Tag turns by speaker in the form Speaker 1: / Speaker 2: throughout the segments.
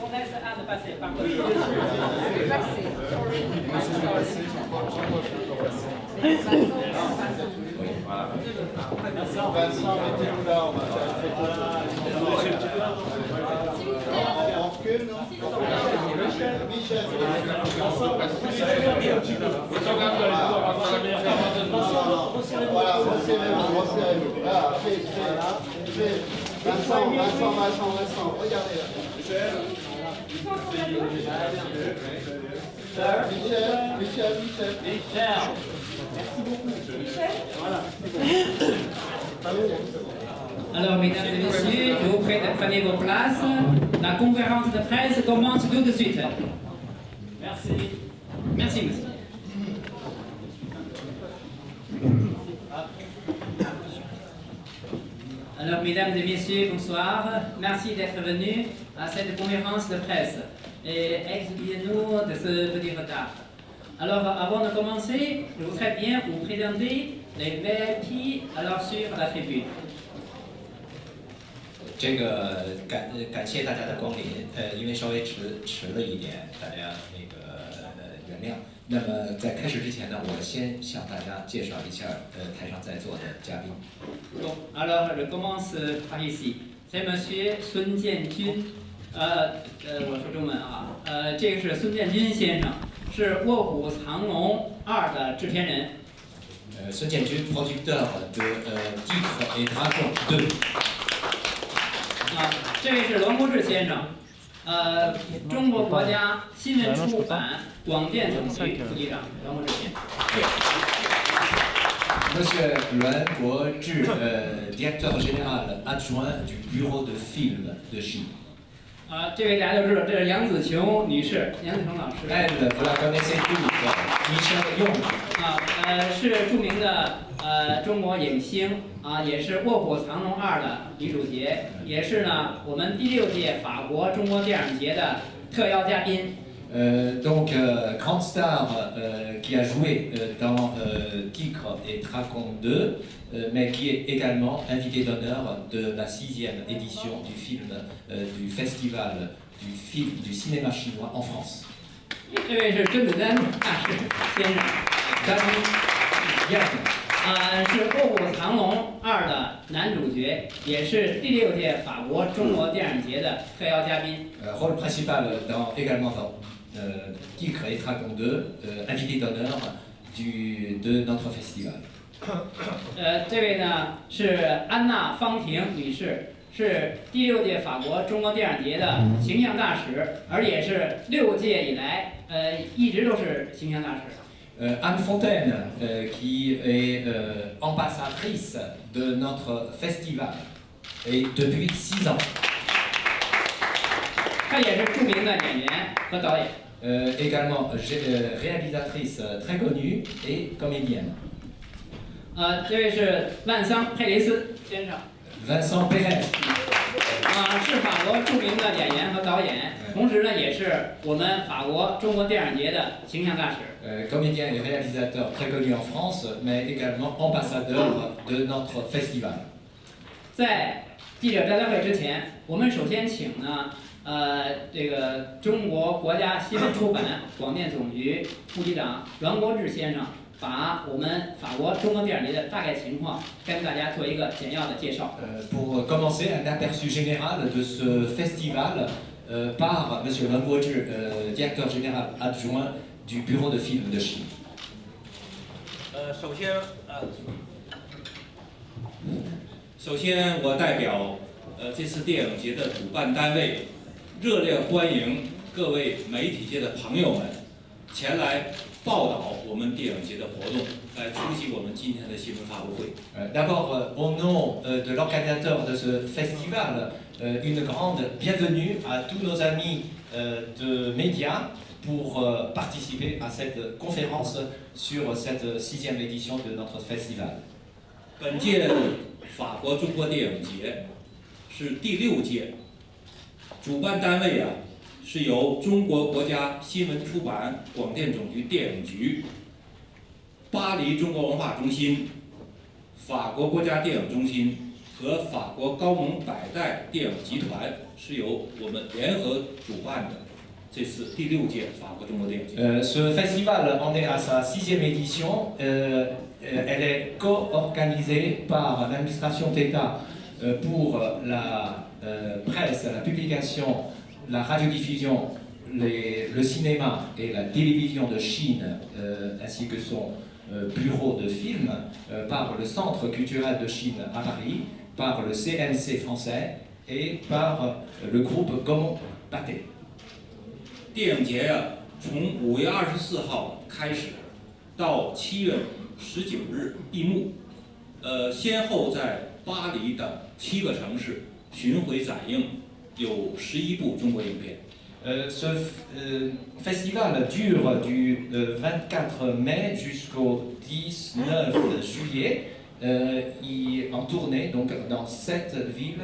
Speaker 1: On laisse Anne passer. Pardon.
Speaker 2: Vincent, mettez-vous là, on va faire une photo. En recule, non? Michel, voilà, resserrez-vous. Voilà, fais. Vincent, regardez là. Michel.
Speaker 1: Alors, mesdames et messieurs, je vous prie de prendre vos places. La conférence de presse commence tout de suite. Merci. Merci, monsieur. Alors, mesdames et messieurs, bonsoir. Merci d'être venus à cette conférence de presse. Et excusez-nous de ce petit retard. Alors, avant de commencer, je voudrais bien vous présenter les VIP alors sur la tribune.
Speaker 3: 这个感谢大家的光临，因为稍微迟了一点，大家那个原谅。那么在开始之前呢，我先向大家介绍一下台上在座的嘉宾。
Speaker 1: Bon, alors je commence par ici. C'est Monsieur 孙建军，我说中文啊，这个是孙建军先生，是《卧虎藏龙2》的制片人。
Speaker 3: 孙建军 producteur de Tigre et Dragon 2。
Speaker 1: 这位是栾国志先生，中国国家新闻出版广电总局副局长栾国志先生。
Speaker 3: Monsieur 栾国志directeur général adjoint du bureau de film de Chine。
Speaker 1: 这位大家都知道，这是杨紫琼女士，杨紫琼老师。
Speaker 3: Elle, vous la connaissez tous, Michelle Yeoh。
Speaker 1: 是著名的中国影星也是《卧虎藏龙2》的女主角，也是呢我们第6届法国中国电影节的特邀嘉宾。
Speaker 3: Donc, grande star qui a joué dans Tigre et Dragon 2, mais qui est également invité d'honneur de la 6e édition du film du festival du cinéma chinois en France.
Speaker 1: 这位是甄子丹大师先生，是《卧虎藏龙2》的男主角，也是第6届法国中国电影节的特邀嘉宾。
Speaker 3: Rôle principal également dans Tigre et Dragon 2, invité d'honneur de notre festival.
Speaker 1: 这位呢是安娜方婷女士，是第6届法国中国电影节的形象大使，而也是6届以来一直都是形象大使。
Speaker 3: Anne Fontaine, qui est ambassadrice de notre festival et depuis 6 ans.
Speaker 1: 她也是著名的演员和导演。
Speaker 3: Également réalisatrice très connue et comédienne.
Speaker 1: 这位是万桑佩雷斯先生。
Speaker 3: Vincent Pérez.
Speaker 1: 是法国著名的演员和导演，同时呢也是我们法国中国电影节的形象大使。
Speaker 3: Comédien et réalisateur très connu en France, mais également ambassadeur de notre festival.
Speaker 1: 在记者招待会之前，我们首先请呢，这个中国国家新闻出版广电总局副局长栾国志先生，把我们法国中国电影节的大概情况跟大家做一个简要的介绍。
Speaker 3: Pour commencer, un aperçu général de ce festival par Monsieur Lân Guozhi, directeur général adjoint du bureau de film de Chine.
Speaker 4: 首先我代表这次电影节的主办单位，热烈欢迎各位媒体界的朋友们前来报道我们电影节的活动，来出席我们今天的新闻发布会。
Speaker 3: D'abord, au nom de l'organisateur de ce festival, une grande bienvenue à tous nos amis de médias pour participer à cette conférence sur cette 6e édition de notre festival.
Speaker 4: 本届法国中国电影节是第6届，主办单位是由中国国家新闻出版广电总局电影局8巴黎中国文化中心、法国国家电影中心和法国高蒙百代电影集团是由我们联合主办的这次第6届法国中国电影节。
Speaker 3: Ce festival en est à sa 6e édition. Elle est co-organisée par l'administration d'État pour la presse, la publication, la radiodiffusion, le cinéma et la télévision de Chine, ainsi que son bureau de film, par le Centre culturel de Chine à Paris, par le CNC français et par le groupe Gaumont Pathé.
Speaker 4: 电影节呀，从5月24号开始，到7月19日闭幕。先后在巴黎等7个城市巡回展映，有11部中国影片。
Speaker 3: Ce festival dure du 24 mai jusqu'au 19 juillet, en tournée donc dans 7 villes,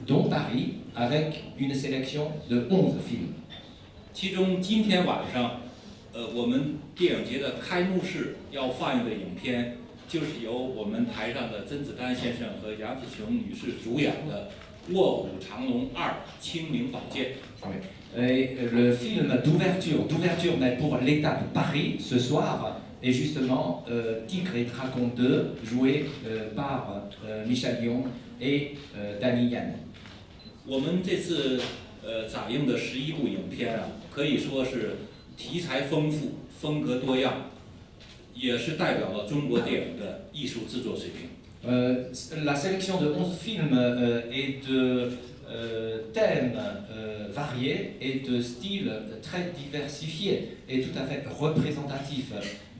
Speaker 3: dont Paris, avec une sélection de 11 films.
Speaker 4: 其中今天晚上，我们电影节的开幕式要放映的影片，就是由我们台上的甄子丹先生和杨紫琼女士主演的《卧虎藏龙2：清明宝剑》。
Speaker 3: Et le film d'ouverture mais pour l'étape Paris ce soir est justement Tigre et Dragon 2, joué par Michel Yeoh et Danny Yan.
Speaker 4: 我们这次展映的11部影片啊，可以说是题材丰富、风格多样，也是代表了中国电影的艺术制作水平。
Speaker 3: La sélection de 11 films est de thèmes variés et de styles très diversifiés et tout à fait représentatifs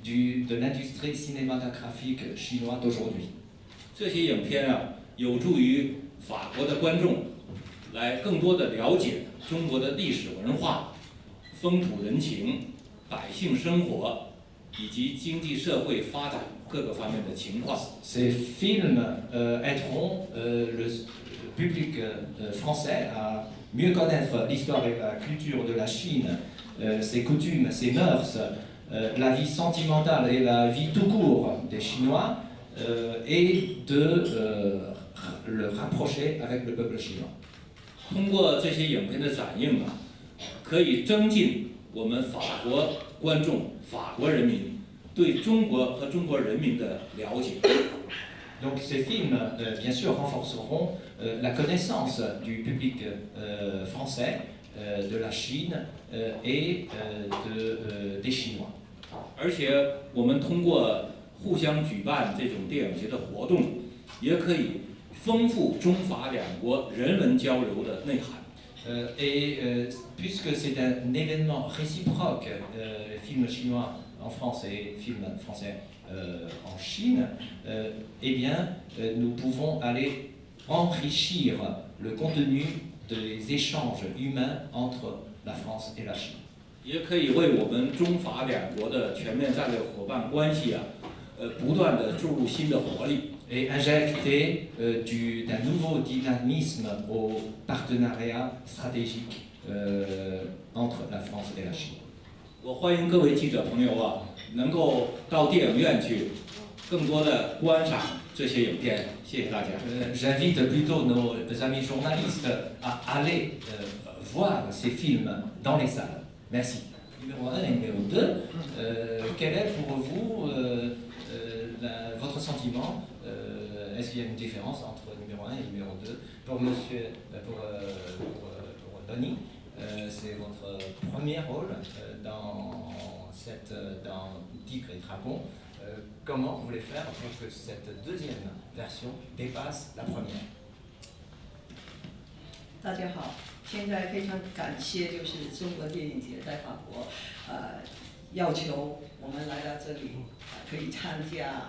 Speaker 3: de l'industrie cinématographique chinoise d'aujourd'hui.
Speaker 4: 这些影片啊，有助于法国的观众来更多的了解中国的历史文化、风土人情、百姓生活以及经济社会发展各个方面的情况。
Speaker 3: Ces films aideront le public français à mieux connaître l'histoire et la culture de la Chine, ses coutumes, ses mœurs, la vie sentimentale et la vie tout court des Chinois, et de le rapprocher avec le peuple chinois.
Speaker 4: 通过这些影片的展映啊，可以增进我们法国观众、法国人民对中国和中国人民的了解。
Speaker 3: Donc ces films, bien sûr, renforceront la connaissance du public français, de la Chine et des Chinois.
Speaker 4: 而且我们通过互相举办这种电影节的活动，也可以丰富中法两国人文交流的内涵。
Speaker 3: Puisque c'est un événement réciproque, film chinois en France et film français en Chine, eh bien, nous pouvons aller enrichir le contenu des échanges humains entre la France et la Chine.
Speaker 4: 也可以为我们中法两国的全面战略伙伴关系啊，不断的注入新的活力。
Speaker 3: Et injecter d'un nouveau dynamisme au partenariat stratégique entre la France et la Chine.
Speaker 4: 我欢迎各位记者朋友啊，能够到电影院去，更多的观赏这些影片。谢谢大家。
Speaker 3: J'invite plutôt nos amis journalistes à aller voir ces films dans les salles. Merci. Numéro 1 et numéro 2, quel est pour vous votre sentiment? Est-ce qu'il y a une différence entre numéro 1 et numéro 2? Pour Donny, c'est votre premier rôle dans Tigre et Dragon. Comment vous voulez faire pour que cette deuxième version dépasse la première?
Speaker 5: 大家好，现在非常感谢就是中国电影节在法国，要求我们来到这里，可以参加。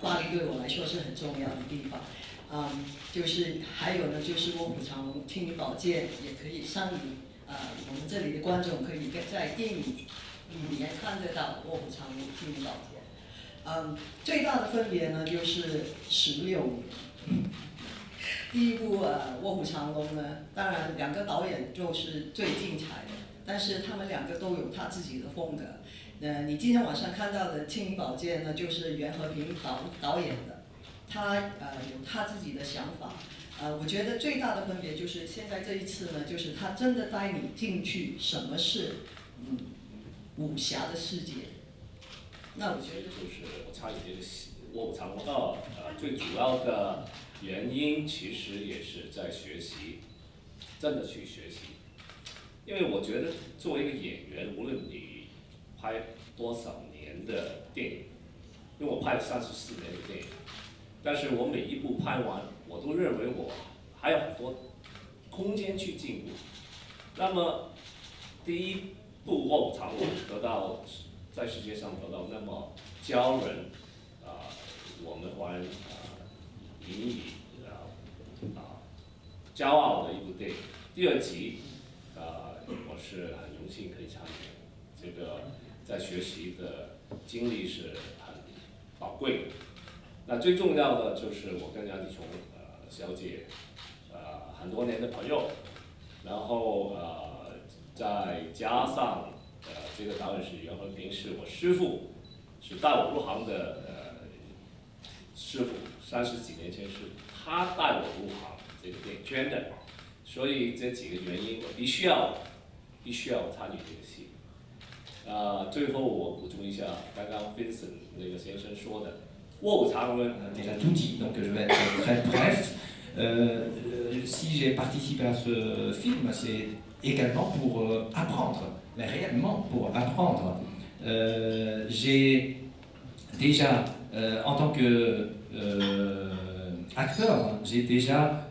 Speaker 5: 巴黎对我来说是很重要的地方，就是还有呢，就是卧虎藏龙、清明宝剑也可以上映，我们这里的观众可以在电影里面看得到卧虎藏龙、清明宝剑。最大的分别呢就是16年。第一部卧虎藏龙呢，当然两个导演就是最精彩的，但是他们两个都有他自己的风格。你今天晚上看到的《青云宝鉴》呢，就是袁和平导演的，他有他自己的想法。我觉得最大的分别就是现在这一次呢，就是他真的带你进去什么是武侠的世界。那我觉得
Speaker 6: 就是我参与这个卧虎藏龙道，最主要的原因其实也是在学习，真的去学习。因为我觉得作为一个演员，无论你拍多少年的电影，因为我拍了34年的电影，但是我每一部拍完，我都认为我还有很多空间去进步。那么第一部《卧虎藏龙》得到在世界上得到那么骄人我们华人引以骄傲的一部电影。第二集我是很荣幸可以参与，这个在学习的经历是很宝贵的。那最重要的就是我跟杨紫琼小姐很多年的朋友，然后再加上这个导演是袁和平，是我师傅，是带我入行的师傅，30几年前是他带我入行这个电影圈的，所以这几个原因我必须要参与这个戏。最后我补充一下，刚刚 Vincent 那个先生说的《卧虎藏龙》
Speaker 3: déjà tout dit, donc je vais être très bref. Si j'ai participé à ce film, c'est également pour apprendre, mais réellement pour apprendre. J'ai déjà, en tant que acteur, je suis déjà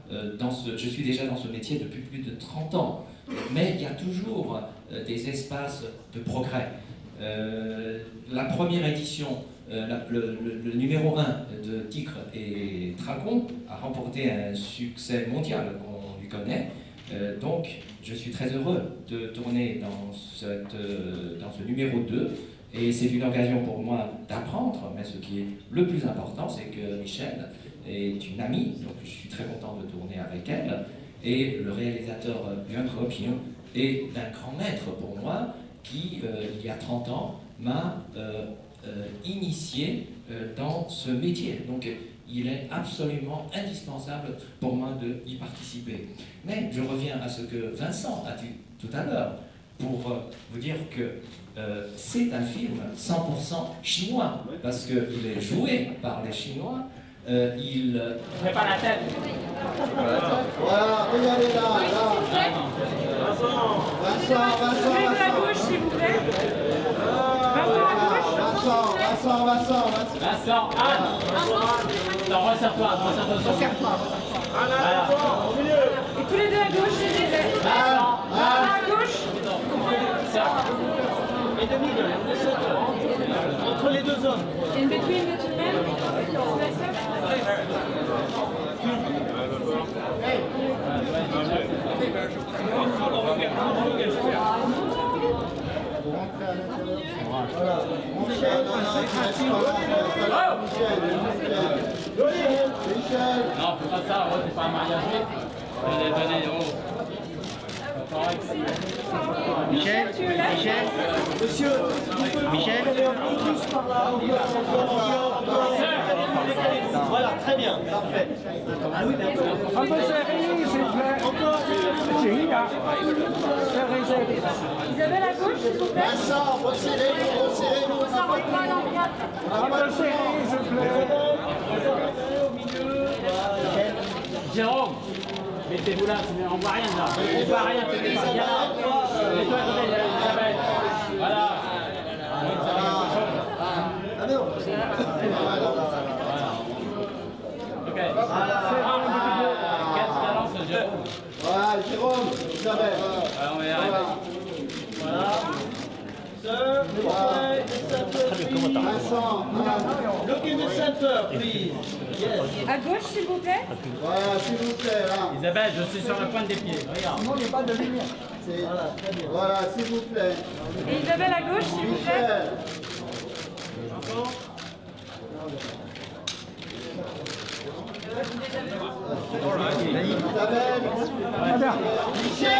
Speaker 3: dans ce métier depuis plus de 30 ans, mais il y a toujours des espaces de progrès. La première édition, le numéro 1 de Tigre et Dragon a remporté un succès mondial qu'on lui connaît. Donc, je suis très heureux de tourner dans ce numéro 2. Et c'est une occasion pour moi d'apprendre, mais ce qui est le plus important, c'est que Michel est une amie, donc je suis très content de tourner avec elle. Et le réalisateur Yuan He est un grand maître pour moi, qui, il y a 30 ans, m'a initié dans ce métier. Donc, il est absolument indispensable pour moi d'y participer. Mais je reviens à ce que Vincent a dit tout à l'heure, pour vous dire que c'est un film 100% chinois, parce qu'il est joué par les Chinois. Il...
Speaker 1: Fais pas la tête.
Speaker 2: Voilà, regardez là. Vincent.
Speaker 7: Levez la gauche, s'il vous plaît. Vincent à gauche.
Speaker 1: Vincent, Anne. Non, resserre-toi. Voilà.
Speaker 7: Et tous les deux à gauche, s'il vous plaît. Vincent à gauche.
Speaker 1: Et demi entre les deux zones.
Speaker 7: In between the two men.
Speaker 2: Michel.
Speaker 1: Non, fais pas ça, c'est pas un mariage. Donnez, oh.
Speaker 8: Michel.
Speaker 9: Voilà, très bien, parfait.
Speaker 8: Un peu serré, s'il vous plaît. Encore.
Speaker 7: Isabelle à gauche, s'il vous plaît.
Speaker 2: Vincent, resserrez-vous.
Speaker 8: Un peu serré, s'il vous plaît.
Speaker 1: Jérôme, mettez-vous là, on voit rien là. On voit rien, t'es pas bien là. Mets-toi à côté, Isabelle. Voilà. Ok. Quelle balance, Jérôme?
Speaker 2: Voilà, Jérôme, Isabelle.
Speaker 1: On va y arriver.
Speaker 9: Voilà. Sir,
Speaker 2: Vincent.
Speaker 9: look in the center, please. Yes.
Speaker 7: À gauche, s'il vous plaît.
Speaker 2: Voilà, s'il vous plaît, là.
Speaker 1: Isabelle, je suis sur la pointe des pieds. Regarde.
Speaker 8: Sinon, il n'y a pas de lumière.
Speaker 2: Voilà, s'il vous plaît.
Speaker 7: Et Isabelle à gauche, s'il vous plaît.
Speaker 2: Michel. Isabelle. Michel.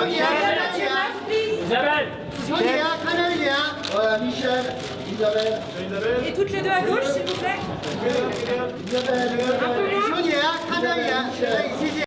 Speaker 7: Isabelle, à your left, please.
Speaker 1: Isabelle,
Speaker 2: Voilà, Michel, Isabelle.
Speaker 7: Et toutes les deux à gauche, s'il vous plaît.
Speaker 2: Isabelle,
Speaker 7: Un peu moins.
Speaker 2: Michel.